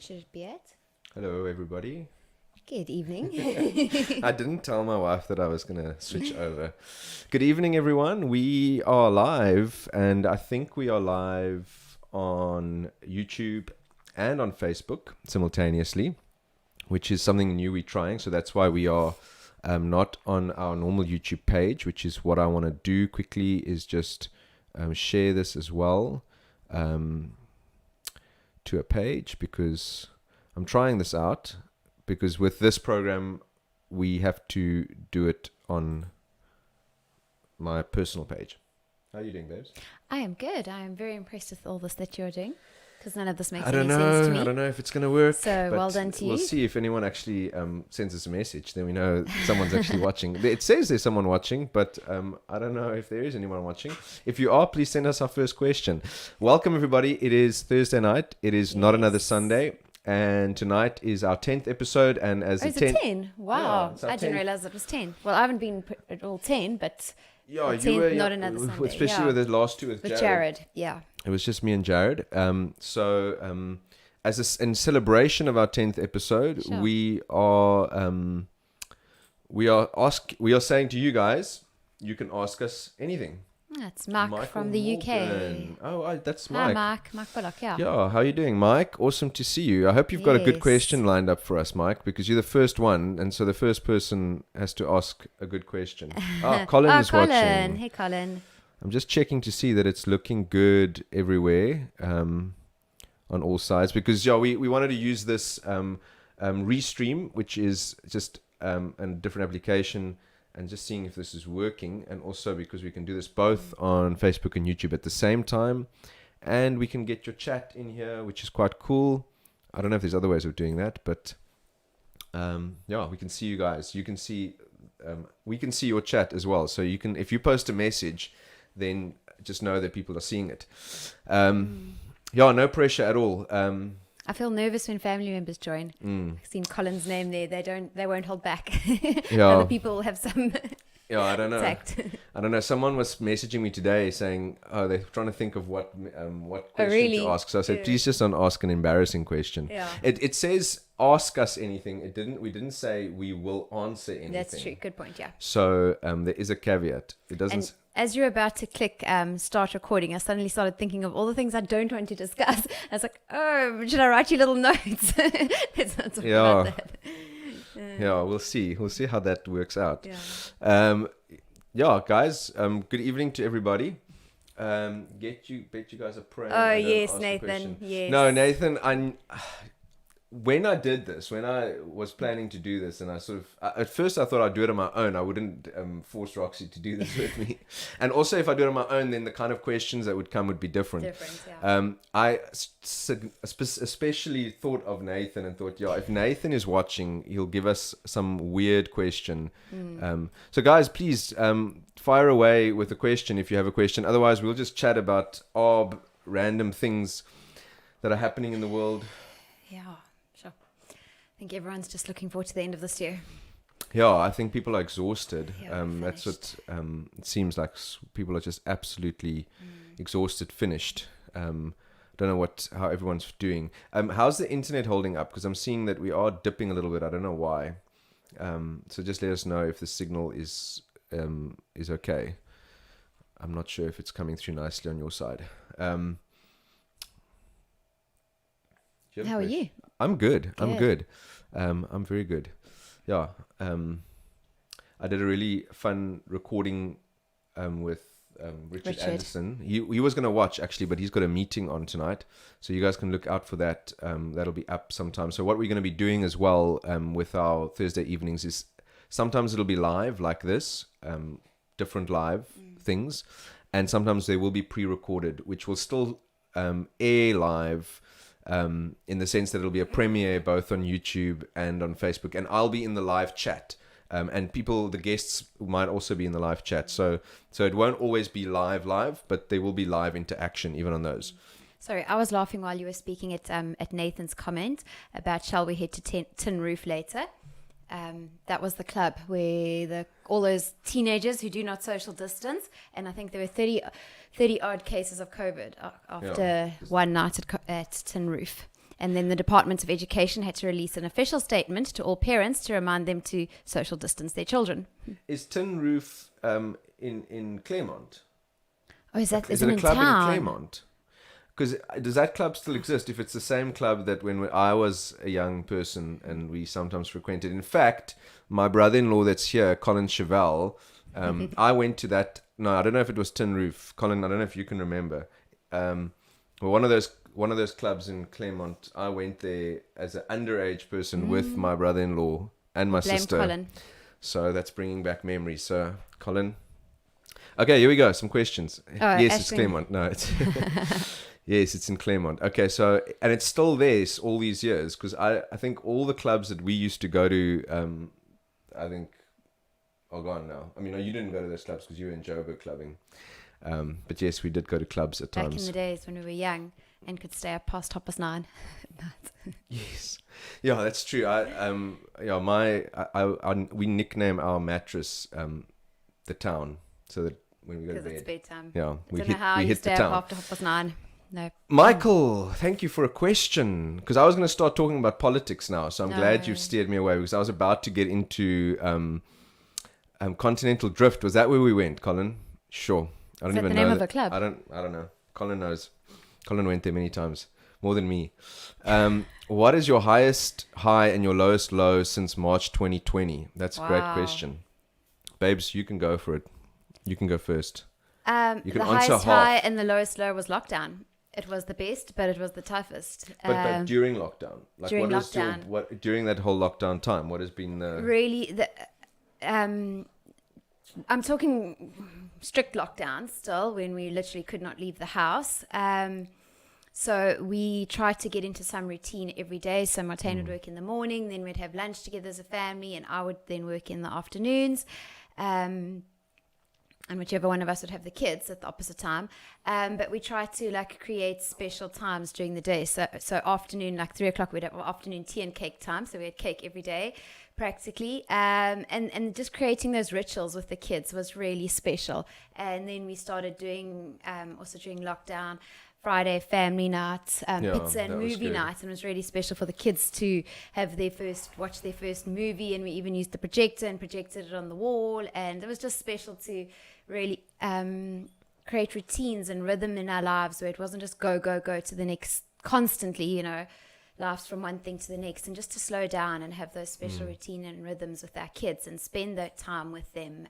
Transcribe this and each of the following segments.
Should it be it? Hello, everybody. Good evening. I didn't tell my wife that I was going to switch over. Good evening, everyone. We are live, and I think we are live on YouTube and on Facebook simultaneously, which is something new we're trying. So that's why we are not on our normal YouTube page, which is what I want to do quickly is just share this as well to a page, because I'm trying this out, because with this program we have to do it on my personal page. How are you doing, babes? I am good. I am very impressed with all this that you're doing, because none of this makes I any don't sense to me. know. I don't know if it's going to work. So but well done to you. We'll see if anyone actually sends us a message. Then we know someone's actually watching. It says there's someone watching, but I don't know if there is anyone watching. If you are, please send us our first question. Welcome, everybody. It is Thursday night. It is not another Sunday. And tonight is our 10th episode. And as is it 10? Wow. Yeah, I didn't realize it was 10. Well, I haven't been at all 10, but yeah, you 10th, were not another Sunday. Especially with the last two with Jared. Yeah. It was just me and Jared. In celebration of our 10th episode, Sure. we are saying to you guys, you can ask us anything. That's Mike Michael from the Morgan. UK. Oh, that's Hi, Mike. Mike Bullock, yeah. Yeah, how are you doing, Mike? Awesome to see you. I hope you've got a good Yes. question lined up for us, Mike, because you're the first one, and so the first person has to ask a good question. Colin is Colin. watching. Hey, Colin. I'm just checking to see that it's looking good everywhere, on all sides, because we wanted to use this Restream, which is just a different application, and just seeing if this is working, and also because we can do this both on Facebook and YouTube at the same time, and we can get your chat in here, which is quite cool. I don't know if there's other ways of doing that, but we can see you guys. You can see, we can see your chat as well. So you can, if you post a message, then just know that people are seeing it. No pressure at all. I feel nervous when family members join. I've seen Colin's name there. They won't hold back. Other people have some I don't know. tact. I don't know. Someone was messaging me today saying, they're trying to think of what question really? to ask. So I said, please just don't ask an embarrassing question. Yeah. It says ask us anything. We didn't say we will answer anything. That's true. Good point, yeah. So there is a caveat. It doesn't. And as you're about to click start recording, I suddenly started thinking of all the things I don't want to discuss. I was like, should I write you little notes? Let's not talk about that. Yeah, we'll see. We'll see how that works out. Yeah. Guys. Good evening to everybody. Bet you guys are praying. Oh yes, Nathan. Yes. No, Nathan. When I did this, when I was planning to do this, and I sort of, at first I thought I'd do it on my own. I wouldn't force Roxy to do this with me. And also if I do it on my own, then the kind of questions that would come would be different. I especially thought of Nathan and thought, if Nathan is watching, he'll give us some weird question. So guys, please fire away with a question if you have a question. Otherwise, we'll just chat about random things that are happening in the world. Yeah. Sure. I think everyone's just looking forward to the end of this year. Yeah, I think people are exhausted. Yeah, that's what it seems like. People are just absolutely exhausted, finished. Don't know how everyone's doing. How's the internet holding up? Because I'm seeing that we are dipping a little bit. I don't know why. So just let us know if the signal is okay. I'm not sure if it's coming through nicely on your side. How are you? I'm good. I'm good. I'm very good. Yeah. I did a really fun recording with Richard Anderson. He was going to watch actually, but he's got a meeting on tonight. So you guys can look out for that. That'll be up sometime. So what we're going to be doing as well with our Thursday evenings is sometimes it'll be live like this, different live things. And sometimes they will be pre-recorded, which will still air live. In the sense that it'll be a premiere both on YouTube and on Facebook, and I'll be in the live chat, and the guests might also be in the live chat. So it won't always be live, but there will be live interaction even on those. Sorry, I was laughing while you were speaking at Nathan's comment about shall we head to Tin Roof later. That was the club where all those teenagers who do not social distance, and I think there were 30 odd cases of COVID after one night at Tin Roof. And then the Department of Education had to release an official statement to all parents to remind them to social distance their children. Is Tin Roof in Claremont? Oh, is it a club in Claremont? Because does that club still exist? If it's the same club that when I was a young person and we sometimes frequented. In fact, my brother-in-law that's here, Colin Chevelle, I went to that. No, I don't know if it was Tin Roof. Colin, I don't know if you can remember. Well, one of those clubs in Claremont. I went there as an underage person with my brother-in-law and my sister. Colin. So that's bringing back memories. So, Colin. Okay, here we go. Some questions. Yes, it's Claremont. No, it's yes, it's in Claremont. Okay, so and it's still there all these years because I think all the clubs that we used to go to, I think, are gone now. I mean, you didn't go to those clubs because you were in Joburg clubbing, but yes, we did go to clubs at times. Back in the days when we were young and could stay up past 9:30. Yes, yeah, that's true. We nickname our mattress the town, so that when we go to bed, it's bedtime. Yeah, we hit the town after 9:30. No. Michael, thank you for a question. Because I was going to start talking about politics now, so I'm glad you've steered me away because I was about to get into Continental Drift. Was that where we went, Colin? Sure. I don't even know. Is that the name of a club? I don't know. Colin knows. Colin went there many times, more than me. What is your highest high and your lowest low since March 2020? That's a great question. Babes, you can go for it. You can go first. You can the highest high and the lowest low was lockdown. It was the best, but it was the toughest. But during lockdown, like during what lockdown, during that whole lockdown time, what has been the really the I'm talking strict lockdown still, when we literally could not leave the house. So we tried to get into some routine every day. So Martijn would work in the morning, then we'd have lunch together as a family, and I would then work in the afternoons. And whichever one of us would have the kids at the opposite time. But we try to create special times during the day. So afternoon, 3:00, we'd have afternoon tea and cake time. So we had cake every day, practically. And just creating those rituals with the kids was really special. And then we started doing, also during lockdown, Friday family night, pizza and movie night, and it was really special for the kids to have watch their first movie, and we even used the projector and projected it on the wall, and it was just special to really create routines and rhythm in our lives where it wasn't just go to the next constantly, laughs from one thing to the next, and just to slow down and have those special routine and rhythms with our kids and spend that time with them.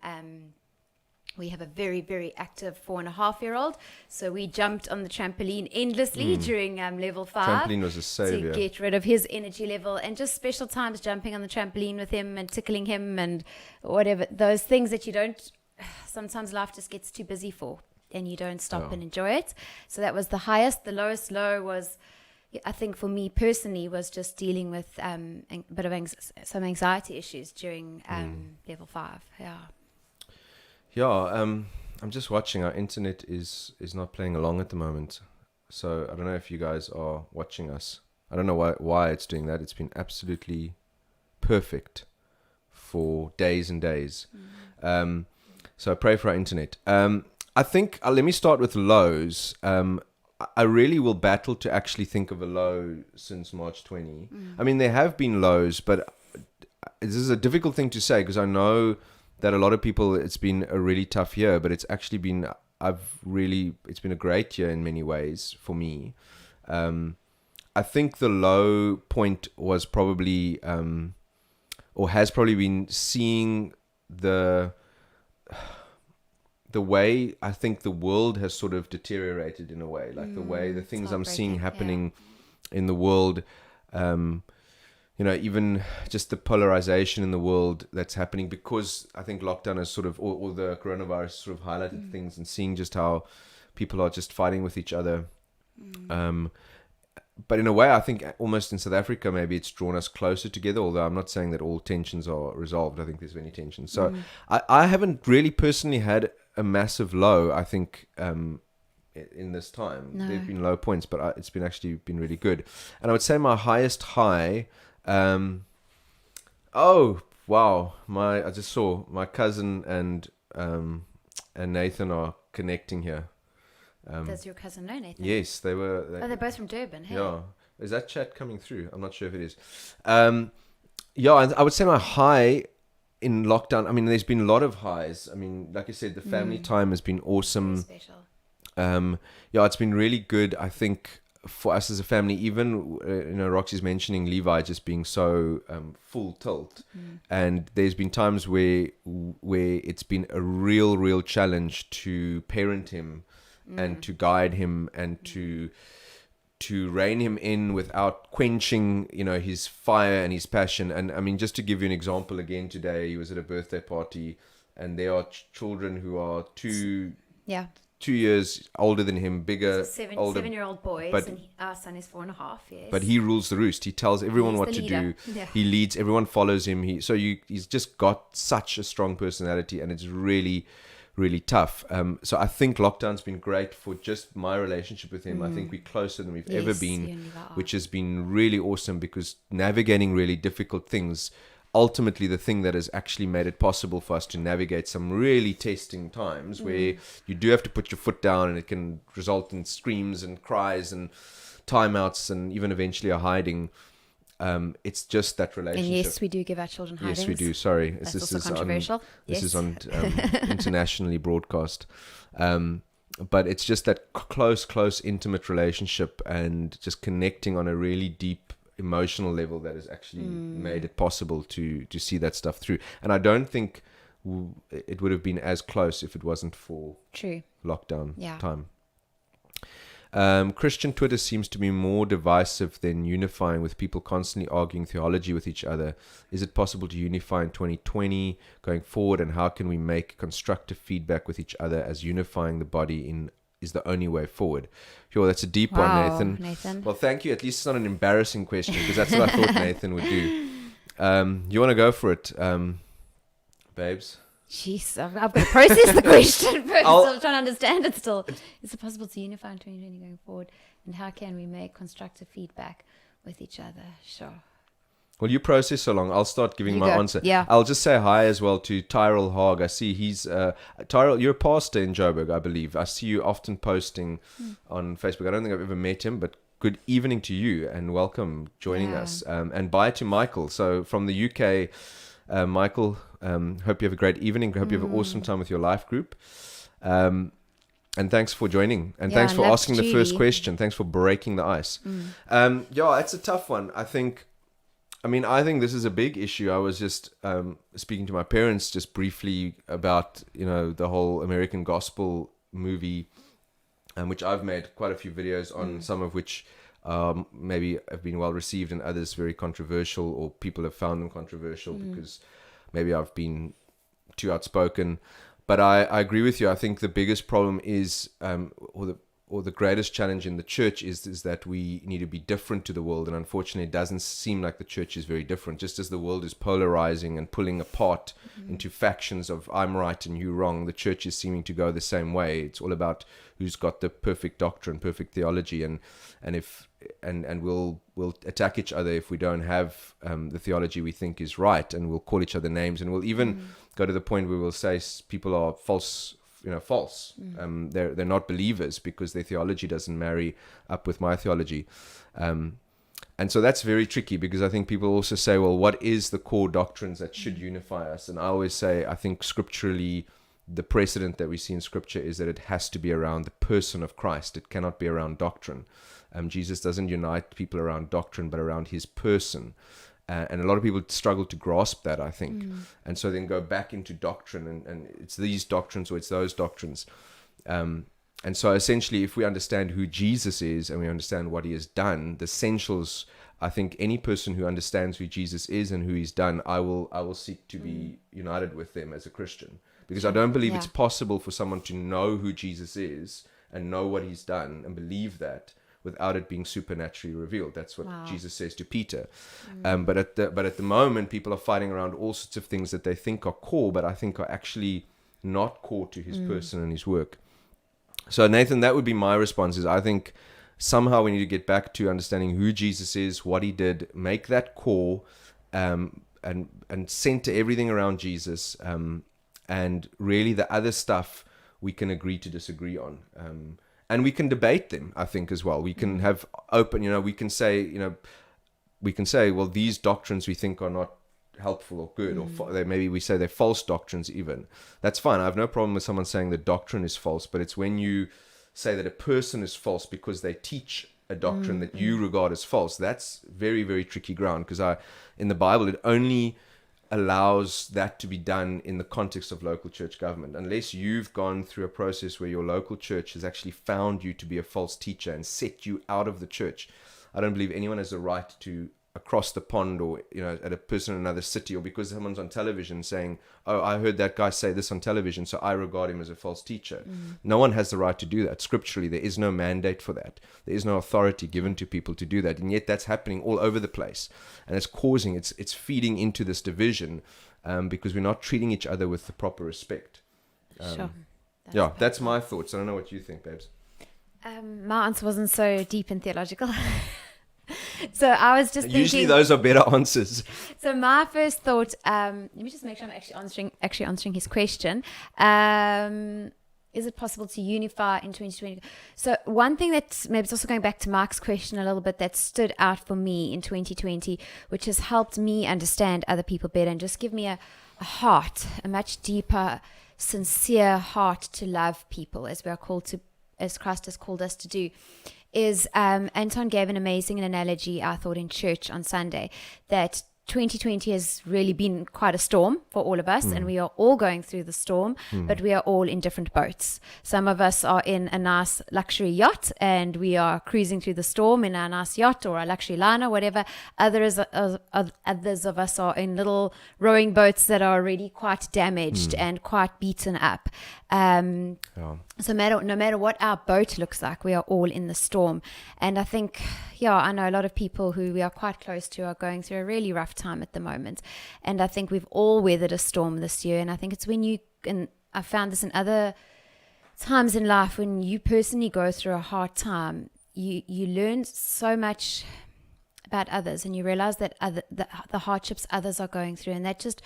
We have a very, very active 4.5-year-old. So we jumped on the trampoline endlessly during level 5. Trampoline was a savior. To get rid of his energy level, and just special times jumping on the trampoline with him and tickling him and whatever. Those things that you don't, sometimes life just gets too busy for and you don't stop and enjoy it. So that was the highest. The lowest low was, I think for me personally, was just dealing with a bit of some anxiety issues during level 5. Yeah, I'm just watching. Our internet is not playing along at the moment, so I don't know if you guys are watching us. I don't know why it's doing that. It's been absolutely perfect for days and days. So I pray for our internet. I think let me start with lows. I really will battle to actually think of a low since March 20. I mean, there have been lows, but this is a difficult thing to say because I know that a lot of people, it's been a really tough year, but it's actually been, it's been a great year in many ways for me. I think the low point was probably, or has probably been seeing the way I think the world has sort of deteriorated in a way, like the things I'm seeing happening in the world, even just the polarization in the world that's happening because I think lockdown has sort of, or the coronavirus sort of highlighted things, and seeing just how people are just fighting with each other. But in a way, I think almost in South Africa, maybe it's drawn us closer together, although I'm not saying that all tensions are resolved. I think there's many tensions. So I haven't really personally had a massive low, I think, in this time. No. There have been low points, but it's been actually been really good. And I would say my highest high, oh wow, I just saw my cousin and Nathan are connecting here. Does your cousin know Nathan? Yes, they were. They're both from Durban. Hey? Yeah, Is that chat coming through? I'm not sure if it is. Yeah, and I would say my high in lockdown, I mean, there's been a lot of highs. I mean, like I said, the family time has been awesome. Very special. Yeah, it's been really good. I think for us as a family, even Roxy's mentioning Levi just being so full tilt, and there's been times where it's been a real challenge to parent him and to guide him and to rein him in without quenching his fire and his passion. And I mean, just to give you an example, again today he was at a birthday party, and there are children who are 2 years older than him, bigger, older. 7-year-old boys, but, and our son is 4.5. Yes, but he rules the roost. He tells everyone He's what the to do. leader. Yeah. He leads. Everyone follows him. He's just got such a strong personality, and it's really tough. So I think lockdown's been great for just my relationship with him. I think we're closer than we've ever been, which has been really awesome, because navigating really difficult things, ultimately the thing that has actually made it possible for us to navigate some really testing times where you do have to put your foot down, and it can result in screams and cries and timeouts and even eventually a hiding. It's just that relationship. And yes, we do give our children hidings. Yes, we do. Sorry. That's also controversial. This is on internationally broadcast. But it's just that close, intimate relationship, and just connecting on a really deep emotional level that has actually made it possible to see that stuff through. And I don't think it would have been as close if it wasn't for lockdown time. Christian Twitter seems to be more divisive than unifying, with people constantly arguing theology with each other. Is it possible to unify in 2020 going forward, and how can we make constructive feedback with each other, as unifying the body is the only way forward? Sure, that's a deep one, Nathan. Well, thank you. At least it's not an embarrassing question, because that's what I thought Nathan would do. You want to go for it, babes? Jeez, I've got to process the question first. I'm trying to understand it still. Is it possible to unify in 2020 going forward? And how can we make constructive feedback with each other? Sure. Well, you process so long. I'll start giving my answer. Yeah. I'll just say hi as well to Tyrell Haag. I see he's... Tyrell, you're a pastor in Joburg, I believe. I see you often posting on Facebook. I don't think I've ever met him, but good evening to you, and welcome joining us. And bye to Michael. So from the UK... Michael, hope you have a great evening. Hope you have an awesome time with your life group. And thanks for joining. And thanks for asking the first question. Thanks for breaking the ice. It's a tough one. I think this is a big issue. I was just speaking to my parents just briefly about, the whole American Gospel movie, which I've made quite a few videos on, some of which maybe have been well received, and others very controversial, or people have found them controversial because maybe I've been too outspoken. But I agree with you. I think the biggest problem is, or the greatest challenge in the church is that we need to be different to the world. And unfortunately, it doesn't seem like the church is very different. Just as the world is polarizing and pulling apart into factions of I'm right and you wrong, the church is seeming to go the same way. It's all about who's got the perfect doctrine, perfect theology, and we'll attack each other if we don't have the theology we think is right, and we'll call each other names, and we'll even go to the point where we'll say people are false. They're not believers because their theology doesn't marry up with my theology. And so that's very tricky, because I think people also say, well, what is the core doctrines that should unify us? And I always say, I think scripturally, the precedent that we see in scripture is that it has to be around the person of Christ. It cannot be around doctrine. Jesus doesn't unite people around doctrine, but around his person. And a lot of people struggle to grasp that, I think. And so then go back into doctrine, and it's these doctrines or it's those doctrines. And so essentially, if we understand who Jesus is and we understand what he has done, the essentials, I think any person who understands who Jesus is and who he's done, I will seek to be united with them as a Christian. Because I don't believe it's possible for someone to know who Jesus is and know what he's done and believe that without it being supernaturally revealed. That's what Jesus says to Peter. But at the moment, people are fighting around all sorts of things that they think are core, but I think are actually not core to his person and his work. So Nathan, that would be my response. Is I think somehow we need to get back to understanding who Jesus is, what he did, make that core, and center everything around Jesus. And really the other stuff we can agree to disagree on. and we can debate them, I think, as well. We can have open, we can say, well, these doctrines we think are not helpful or good, or maybe we say they're false doctrines even. That's fine. I have no problem with someone saying the doctrine is false, but it's when you say that a person is false because they teach a doctrine that you regard as false. That's very, very tricky ground, because in the Bible, it only allows that to be done in the context of local church government. Unless you've gone through a process where your local church has actually found you to be a false teacher and set you out of the church, I don't believe anyone has the right to, across the pond, or at a person in another city, or because someone's on television saying, oh, I heard that guy say this on television, so I regard him as a false teacher. No one has the right to do that. Scripturally, there is no mandate for that. There is no authority given to people to do that, and yet that's happening all over the place, and it's feeding into this division, because we're not treating each other with the proper respect. Sure. That's my thoughts. I don't know what you think, babes. My answer wasn't so deep and theological. So I was just Usually thinking, those are better answers. So my first thought, let me just make sure I'm actually answering his question. Is it possible to unify in 2020? So one thing that maybe it's also going back to Mark's question a little bit, that stood out for me in 2020, which has helped me understand other people better and just give me a heart, a much deeper, sincere heart to love people as we are called to, as Christ has called us to do, is Anton gave an amazing analogy, I thought, in church on Sunday, that 2020 has really been quite a storm for all of us, and we are all going through the storm, but we are all in different boats. Some of us are in a nice luxury yacht, and we are cruising through the storm in our nice yacht or a luxury liner, whatever. Others of us are in little rowing boats that are already quite damaged and quite beaten up. So no matter what our boat looks like, we are all in the storm. And I think, I know a lot of people who we are quite close to are going through a really rough time at the moment. And I think we've all weathered a storm this year. And I think it's when and I found this in other times in life, when you personally go through a hard time, you learn so much about others, and you realize that the hardships others are going through, and that just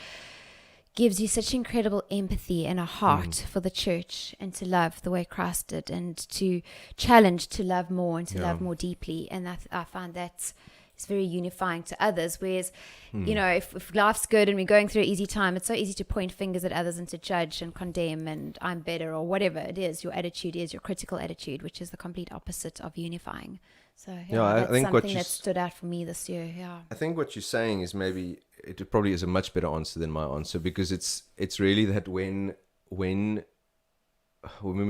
gives you such incredible empathy and a heart for the church, and to love the way Christ did, and to challenge to love more and to love more deeply. And I find that it's very unifying to others. Whereas, if life's good and we're going through an easy time, it's so easy to point fingers at others and to judge and condemn and I'm better, or whatever it is. Your attitude is your critical attitude, which is the complete opposite of unifying. So I think something that stood out for me this year. I think what you're saying is maybe it probably is a much better answer than my answer, because it's really that when we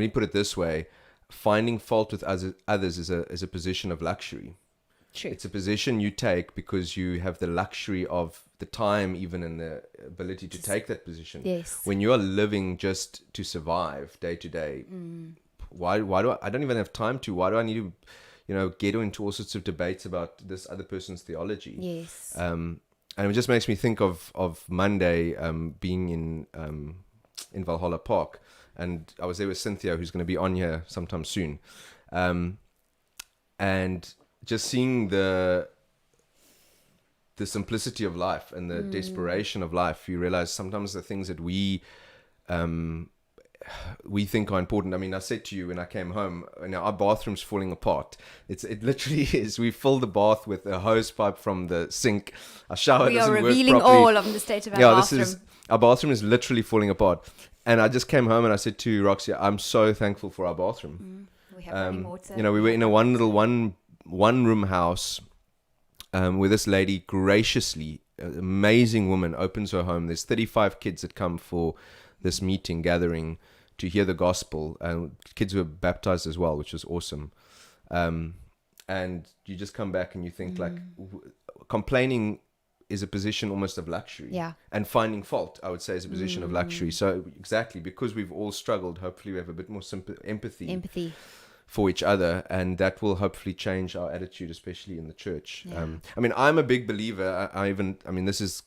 put it this way, finding fault with others is a position of luxury. True. It's a position you take because you have the luxury of the time, even, and the ability to take that position. Yes. When you are living just to survive day to day, why do I don't even have time to? Why do I need to, get into all sorts of debates about this other person's theology? Yes. And it just makes me think of Monday being in Valhalla Park, and I was there with Cynthia, who's going to be on here sometime soon, and just seeing the simplicity of life and the desperation of life. You realize sometimes the things that we think are important. I mean, I said to you when I came home, our bathroom's falling apart. It literally is. We filled the bath with a hose pipe from the sink. Our shower doesn't work properly. We are revealing all of the state of our bathroom. Our bathroom is literally falling apart. And I just came home and I said to Roxy, I'm so thankful for our bathroom. We have running water. We were in a one room house where this lady graciously, amazing woman, opens her home. There's 35 kids that come for this gathering to hear the gospel, and kids were baptized as well, which was awesome. And you just come back and you think complaining is a position almost of luxury, and finding fault, I would say, is a position of luxury. So exactly, because we've all struggled, hopefully we have a bit more empathy for each other, and that will hopefully change our attitude, especially in the church. I'm a big believer. This is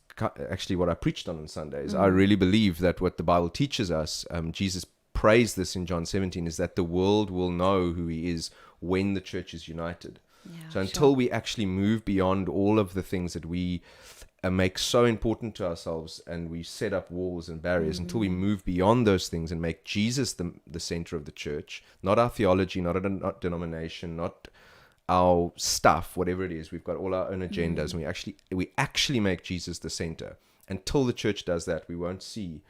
actually what I preached on Sundays. I really believe that what the Bible teaches us, Jesus praised this in John 17, is that the world will know who he is when the church is united. So until we actually move beyond all of the things that we make so important to ourselves, and we set up walls and barriers until we move beyond those things and make Jesus the center of the church, not our theology, not a denomination, not our stuff, whatever it is. We've got all our own agendas, and we actually make Jesus the center. Until the church does that, we won't see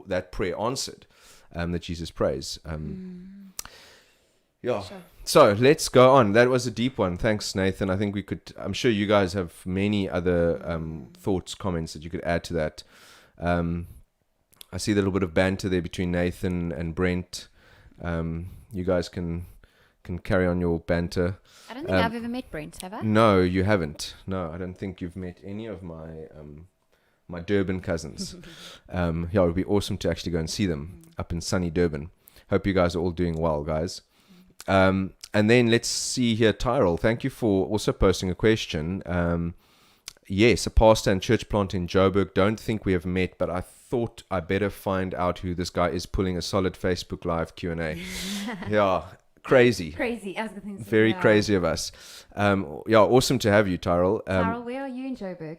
that prayer answered that Jesus prays. Yeah. Sure. So let's go on. That was a deep one. Thanks, Nathan. I think I'm sure you guys have many other thoughts, comments that you could add to that. I see a little bit of banter there between Nathan and Brent. You guys can carry on your banter. I don't think I've ever met Brent, have I? No, you haven't. No, I don't think you've met any of my my Durban cousins. Yeah, it would be awesome to actually go and see them up in sunny Durban. Hope you guys are all doing well, guys. And then let's see here, Tyrell. Thank you for also posting a question. Yes, a pastor and church plant in Joburg. Don't think we have met, but I thought I better find out who this guy is pulling a solid Facebook Live Q&A. Yeah, crazy. I was going to say, very crazy of us. Yeah, awesome to have you, Tyrell. Tyrell, where are you in Joburg?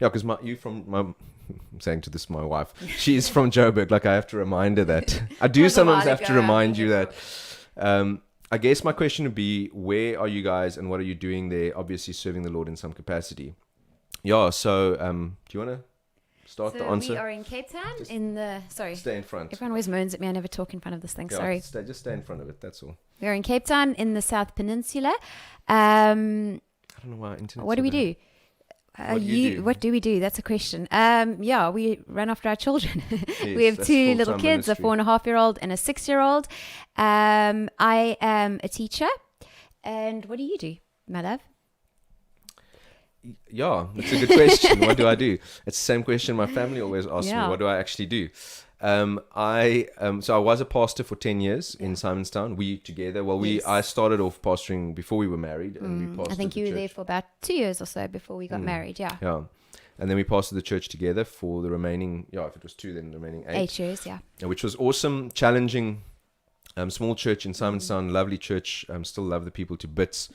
Yeah, because I'm saying to this my wife. She's from Joburg. Like, I have to remind her that. I do sometimes have to remind you that. I guess my question would be, where are you guys and what are you doing there? Obviously serving the Lord in some capacity. Yeah, so do you want to start the answer? We are in Cape Town Stay in front. Everyone always moans at me. I never talk in front of this thing. Yeah, sorry. Just stay in front of it. That's all. We're in Cape Town in the South Peninsula. I don't know why internet. What do we do? What do we do? That's a question. Yeah, we run after our children. Yes, we have two little kids, ministry. A 4.5-year-old and a 6-year-old. I am a teacher. And what do you do, my love? Yeah, that's a good question. What do I do? It's the same question my family always asks me. What do I actually do? So I was a pastor for 10 years in Simonstown. We together. Well, I started off pastoring before we were married, and we pastored. I think you were there for about 2 years or so before we got married. Yeah. Yeah, and then we pastored the church together for the remaining. Yeah, if it was 2, then the remaining 8. 8 years. Yeah. Which was awesome, challenging. Small church in Simonstown, lovely church. Still love the people to bits.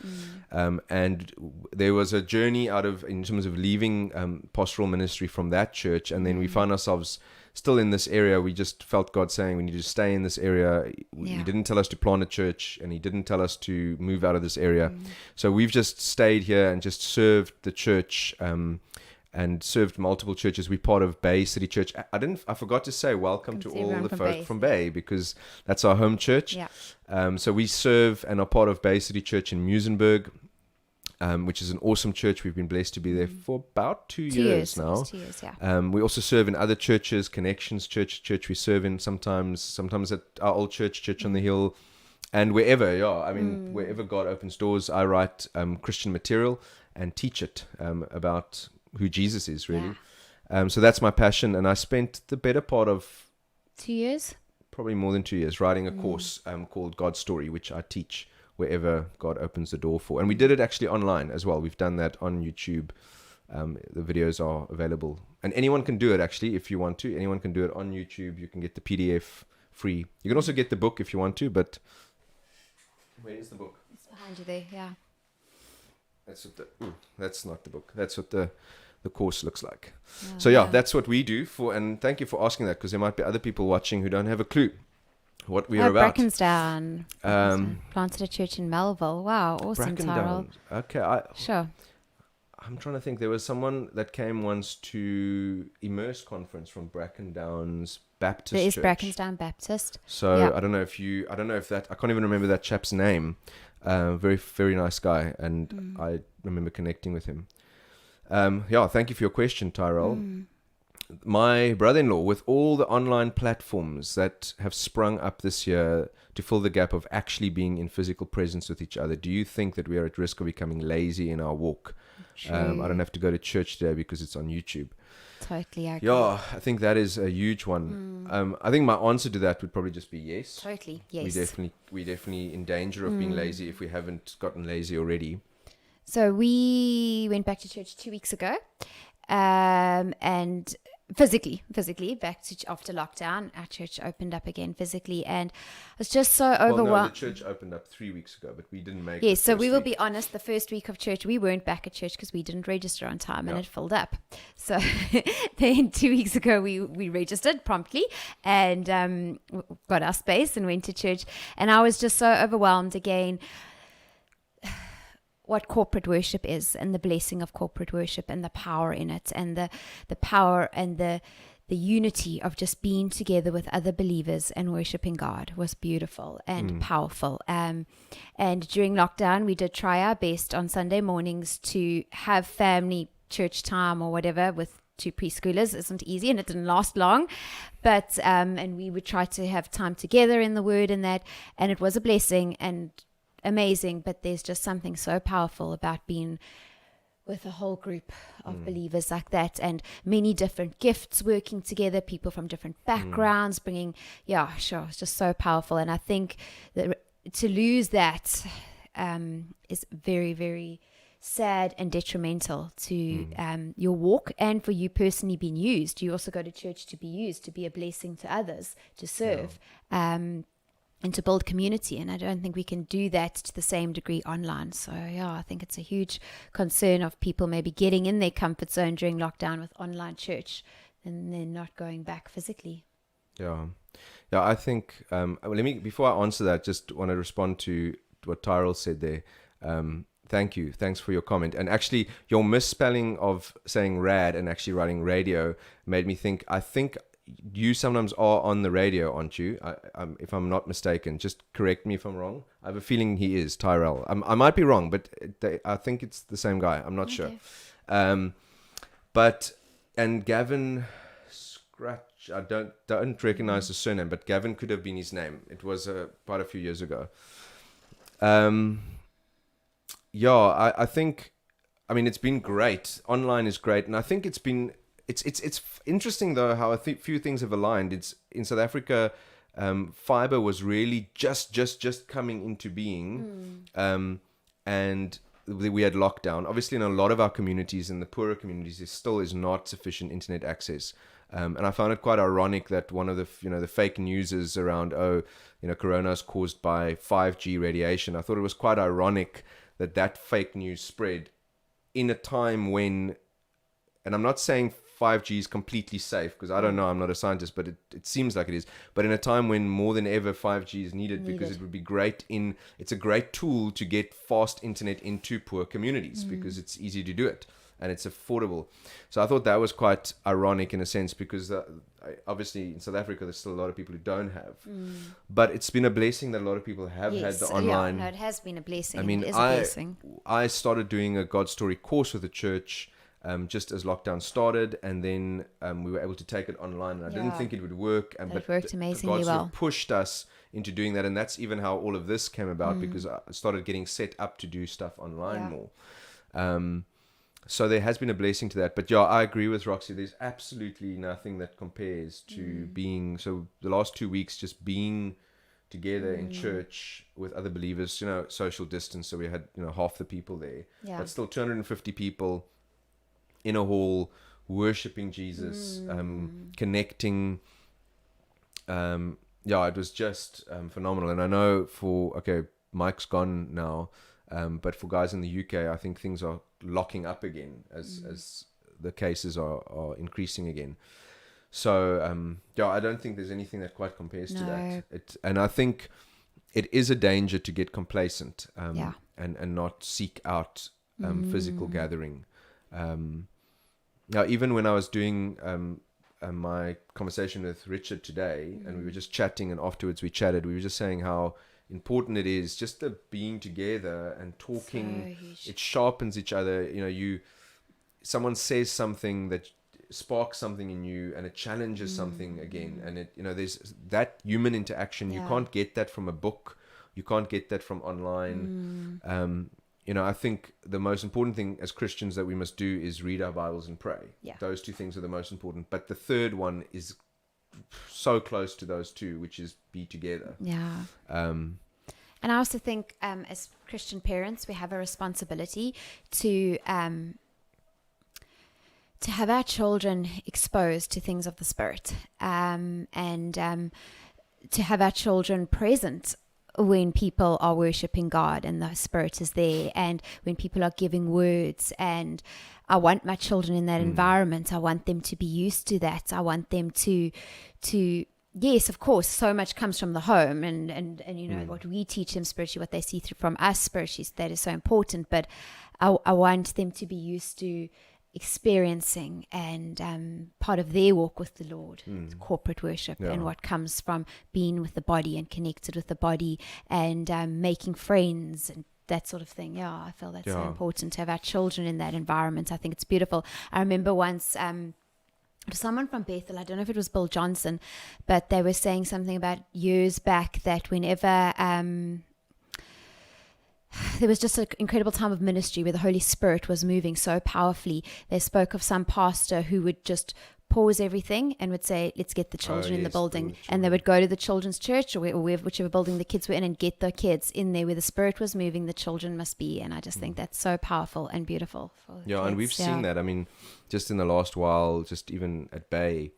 And there was a journey in terms of leaving pastoral ministry from that church, and then we found ourselves still in this area. We just felt God saying we need to stay in this area. He didn't tell us to plant a church, and he didn't tell us to move out of this area. So we've just stayed here and just served the church. And served multiple churches. We're part of Bay City Church. I forgot to say welcome to all the folks from Bay, because that's our home church. Yeah. So we serve and are part of Bay City Church in Muizenberg, which is an awesome church. We've been blessed to be there for about 2 years now. 2 years, yeah. We also serve in other churches, Connections Church we serve in sometimes at our old church on the hill, and wherever. Yeah, I mean, wherever God opens doors, I write Christian material and teach it about who Jesus is, really. So that's my passion, and I spent the better part of 2 years, probably more than 2 years, writing a course called God's Story, which I teach wherever God opens the door for. And we did it actually online as well. We've done that on YouTube. The videos are available, and anyone can do it actually if you want to. Anyone can do it on YouTube. You can get the PDF free. You can also get the book if you want to, but where is the book? It's behind you there. Yeah. That's not the book. That's what the course looks like. So that's what we do and thank you for asking that, because there might be other people watching who don't have a clue what we are about. Brackensdown. Planted a church in Melville. Wow, awesome, Tyrell. Okay, sure. I'm trying to think. There was someone that came once to Immerse conference from Brackendown's Baptist There is Church. Brackensdown Baptist. So I don't know if that, I can't even remember that chap's name. Very, very nice guy, and I remember connecting with him. Thank you for your question, Tyrell. My brother-in-law, with all the online platforms that have sprung up this year to fill the gap of actually being in physical presence with each other, do you think that we are at risk of becoming lazy in our walk? I don't have to go to church today because it's on YouTube. Totally agree. Yeah, I think that is a huge one. I think my answer to that would probably just be yes. Totally, yes. We're definitely in danger of being lazy if we haven't gotten lazy already. So we went back to church 2 weeks ago, and physically back to after lockdown. Our church opened up again physically, and I was just so overwhelmed. Well, no, the church opened up 3 weeks ago, but we didn't make. Yes, so we will be honest. The first week of church, we weren't back at church because we didn't register on time, and it filled up. So then 2 weeks ago, we registered promptly and got our space and went to church. And I was just so overwhelmed again. What corporate worship is, and the blessing of corporate worship, and the power in it, and the power and the unity of just being together with other believers and worshiping God was beautiful and powerful. And during lockdown, we did try our best on Sunday mornings to have family church time or whatever with 2 preschoolers. It isn't easy, and it didn't last long, but and we would try to have time together in the Word and that, and it was a blessing and amazing. But there's just something so powerful about being with a whole group of believers like that, and many different gifts working together, people from different backgrounds bringing, it's just so powerful. And I think that to lose that is very, very sad and detrimental to your walk, and for you personally being used. You also go to church to be used, to be a blessing to others, to serve. And to build community. And I don't think we can do that to the same degree online. So, I think it's a huge concern of people maybe getting in their comfort zone during lockdown with online church and then not going back physically. Yeah, I think, before I answer that, just want to respond to what Tyrell said there. Thanks for your comment. And actually, your misspelling of saying rad and actually writing radio made me think, I think you sometimes are on the radio, aren't you? If I'm not mistaken, just correct me if I'm wrong. I have a feeling he is, Tyrell. I might be wrong, but I think it's the same guy. I'm not sure. And Gavin Scratch, I don't recognize the surname, but Gavin could have been his name. It was quite a few years ago. I think, it's been great. Online is great, and I think it's been. It's interesting though how few things have aligned. It's in South Africa, fiber was really just coming into being, and we had lockdown. Obviously, in a lot of our communities, in the poorer communities, there still is not sufficient internet access. And I found it quite ironic that one of the the fake news is around corona is caused by 5G radiation. I thought it was quite ironic that fake news spread in a time when, and I'm not saying 5G is completely safe, because I don't know, I'm not a scientist, but it seems like it is. But in a time when more than ever 5G is needed, because it would be great it's a great tool to get fast internet into poor communities, because it's easy to do it and it's affordable. So I thought that was quite ironic in a sense, because obviously in South Africa there's still a lot of people who don't have. But it's been a blessing that a lot of people have had the online. Yeah, no, it has been a blessing. It is a blessing. I started doing a God Story course with the church just as lockdown started, and then we were able to take it online, and I didn't think it would work, but it worked amazingly well. God pushed us into doing that, and that's even how all of this came about, because I started getting set up to do stuff online more. So there has been a blessing to that. But I agree with Roxy, there's absolutely nothing that compares to being, so the last 2 weeks just being together in church with other believers, social distance, so we had half the people there, but still 250 people in a hall, worshiping Jesus, connecting. It was just phenomenal. And I know Mike's gone now, but for guys in the UK, I think things are locking up again as the cases are increasing again. So I don't think there's anything that quite compares to that. And I think it is a danger to get complacent and not seek out physical gathering. Now, even when I was doing my conversation with Richard today, and we were just chatting, and afterwards we chatted, we were just saying how important it is, just the being together and talking. So it sharpens each other. Someone says something that sparks something in you, and it challenges something again. And there's that human interaction. You can't get that from a book. You can't get that from online. I think the most important thing as Christians that we must do is read our Bibles and pray. Those two things are the most important. But the third one is so close to those two, which is be together. And I also think as Christian parents, we have a responsibility to to have our children exposed to things of the Spirit, and to have our children present when people are worshiping God and the Spirit is there, and when people are giving words. And I want my children in that environment. I want them to be used to that. I want them to yes, of course, so much comes from the home, and you know what we teach them spiritually, what they see through from us spiritually, that is so important. But I want them to be used to experiencing and part of their walk with the Lord, corporate worship, and what comes from being with the body and connected with the body, and making friends and that sort of thing. I feel that's so important to have our children in that environment. I think it's beautiful. I remember once someone from Bethel, I don't know if it was Bill Johnson, but they were saying something about years back that whenever there was just an incredible time of ministry where the Holy Spirit was moving so powerfully. They spoke of some pastor who would just pause everything and would say, let's get the children in the building. And they would go to the children's church or whichever building the kids were in and get the kids in there where the Spirit was moving, the children must be. And I just think that's so powerful and beautiful. For kids. And we've seen that. I mean, just in the last while, just even at Bay,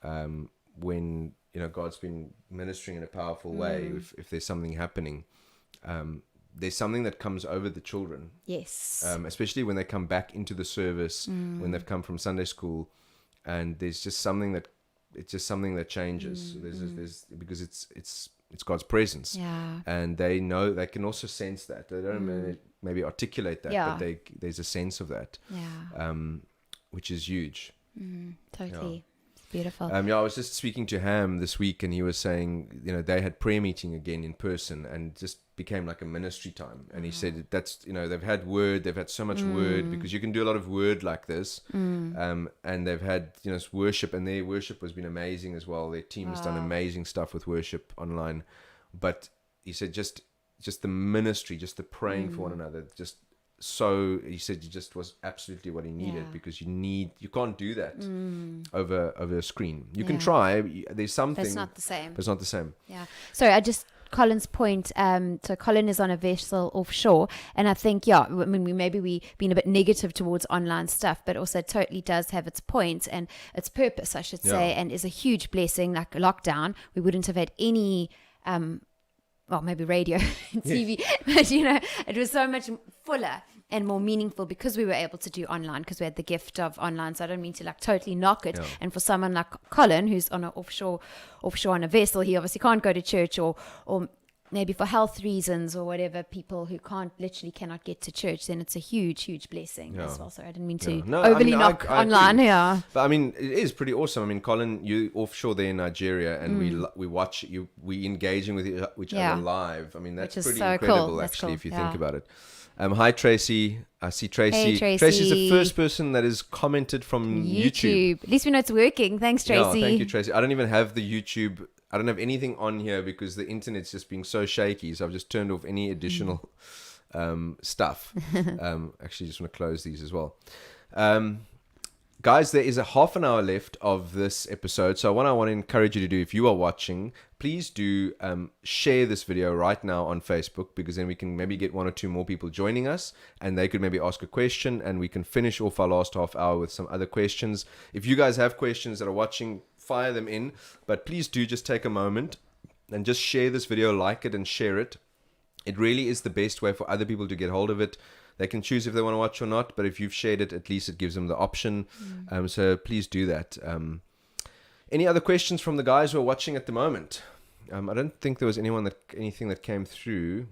when, you know, God's been ministering in a powerful way, if there's something happening, there's something that comes over the children. Yes. Especially when they come back into the service, when they've come from Sunday school, and there's just something that changes. There's because it's God's presence. Yeah. And they know, they can also sense that. They don't maybe articulate that, but there's a sense of that. Yeah. Which is huge. Totally. It's beautiful. I was just speaking to Ham this week, and he was saying, you know, they had prayer meeting again in person, and just became like a ministry time. And he said that's, you know, they've had so much word, because you can do a lot of word like this, and they've had, you know, worship, and their worship has been amazing as well. Their team has done amazing stuff with worship online. But he said just the ministry, just the praying for one another, just so, he said it just was absolutely what he needed, because you can't do that over a screen. You can try, there's something, but it's not the same. But it's not the same. Yeah. So I just, Colin's point, so Colin is on a vessel offshore, and I think, I mean, we've been a bit negative towards online stuff, but also it totally does have its point and its purpose, I should say, and is a huge blessing. Like lockdown, we wouldn't have had any maybe radio and TV, but you know, it was so much fuller and more meaningful because we were able to do online, because we had the gift of online. So I don't mean to like totally knock it. And for someone like Colin, who's on an offshore on a vessel, he obviously can't go to church, or maybe for health reasons or whatever, people who cannot get to church, then it's a huge blessing as well. So I didn't mean to overly knock online. Yeah. But I mean, it is pretty awesome. I mean, Colin, you offshore there in Nigeria, and we watch you, we engaging with each other live. I mean, that's pretty so incredible, cool. Actually, cool. If you think about it. Hi Tracy. I see Tracy. Hey, Tracy. Tracy's the first person that has commented from YouTube. At least we know it's working. Thanks, Tracy. Yeah, thank you, Tracy. I don't even have the YouTube. I don't have anything on here because the internet's just being so shaky. So I've just turned off any additional stuff. Actually, just want to close these as well. Guys, there is a half an hour left of this episode. So what I want to encourage you to do, if you are watching, please do share this video right now on Facebook, because then we can maybe get one or two more people joining us, and they could maybe ask a question, and we can finish off our last half hour with some other questions. If you guys have questions that are watching, fire them in, but please do just take a moment and just share this video, like it and share it. It really is the best way for other people to get hold of it. They can choose if they want to watch or not, but if you've shared it, at least it gives them the option. So please do that. Any other questions from the guys who are watching at the moment? I don't think there was anything that came through.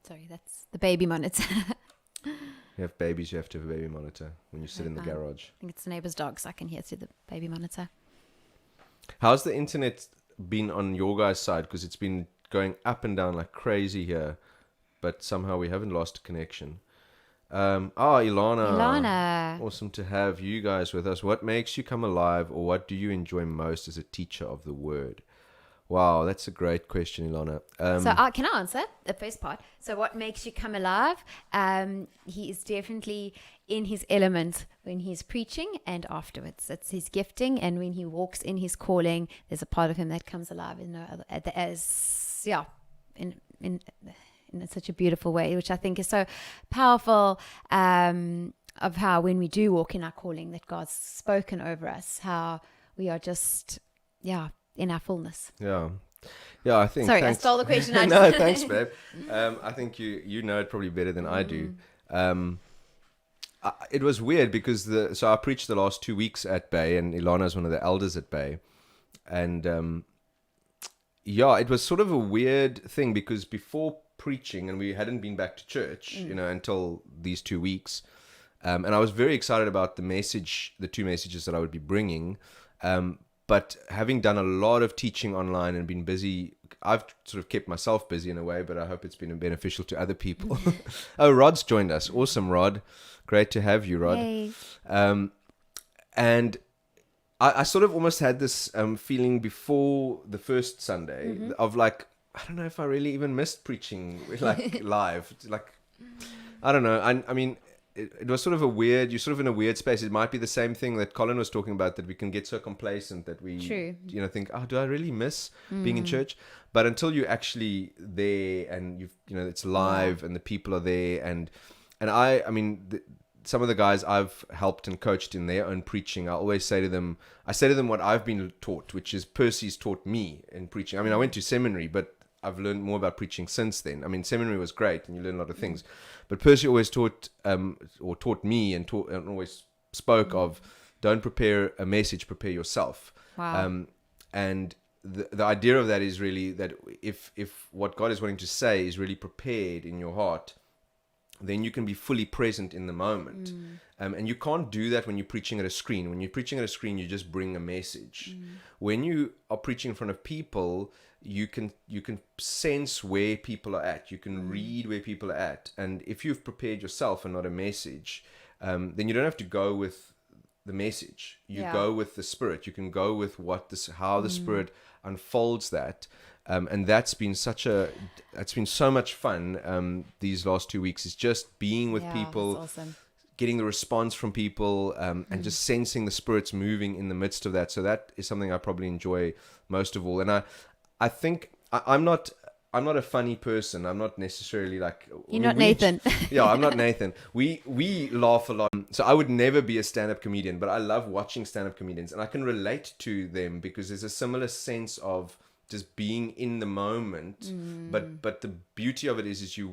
Sorry, that's the baby monitor. You have babies, you have to have a baby monitor when you sit in the garage. I think it's the neighbor's dog, so I can hear through the baby monitor. How's the internet been on your guys' side? Because it's been going up and down like crazy here, but somehow we haven't lost a connection. Ilana. Awesome to have you guys with us. What makes you come alive, or what do you enjoy most as a teacher of the word? Wow, that's a great question, Ilana. Can I answer the first part? So what makes you come alive? He is definitely in his element when he's preaching and afterwards. It's his gifting, and when he walks in his calling, there's a part of him that comes alive. in such a beautiful way, which I think is so powerful. Of how when we do walk in our calling, that God's spoken over us, how we are just, in our fullness. Yeah. Yeah, I think. Sorry, thanks. I stole the question. No, thanks, babe. I think you know it probably better than I do. It was weird because so I preached the last 2 weeks at Bay, and Ilana is one of the elders at Bay, and it was sort of a weird thing because before preaching, and we hadn't been back to church, until these 2 weeks, and I was very excited about the 2 messages that I would be bringing. But having done a lot of teaching online and been busy, I've sort of kept myself busy in a way, but I hope it's been beneficial to other people. Oh, Rod's joined us. Awesome, Rod. Great to have you, Rod. Hey. And I sort of almost had this feeling before the first Sunday of like, I don't know if I really even missed preaching like live. Like, I don't know. I mean, it was sort of you're sort of in a weird space. It might be the same thing that Colin was talking about, that we can get so complacent that we, think, oh, do I really miss being in church? But until you're actually there and it's live and the people are there, and I mean, some of the guys I've helped and coached in their own preaching, I always say to them what I've been taught, which is Percy's taught me in preaching. I mean, I went to seminary, but I've learned more about preaching since then. I mean, seminary was great and you learn a lot of things, but Percy always taught me and always spoke of, don't prepare a message, prepare yourself. Wow. And the idea of that is really that if what God is wanting to say is really prepared in your heart, then you can be fully present in the moment. And you can't do that when you're preaching at a screen. When you're preaching at a screen, you just bring a message. When you are preaching in front of people, you can sense where people are at. You can read where people are at. And if you've prepared yourself and not a message, then you don't have to go with the message. You go with the Spirit. You can go with how the Spirit unfolds that. And that's been so much fun these last 2 weeks, is just being with people, that's awesome. Getting the response from people, and just sensing the Spirit's moving in the midst of that. So that is something I probably enjoy most of all. And I think I'm not a funny person. I'm not necessarily like... You're not Nathan. I'm not Nathan. We laugh a lot. So I would never be a stand-up comedian, but I love watching stand-up comedians, and I can relate to them because there's a similar sense of just being in the moment. But the beauty of it is you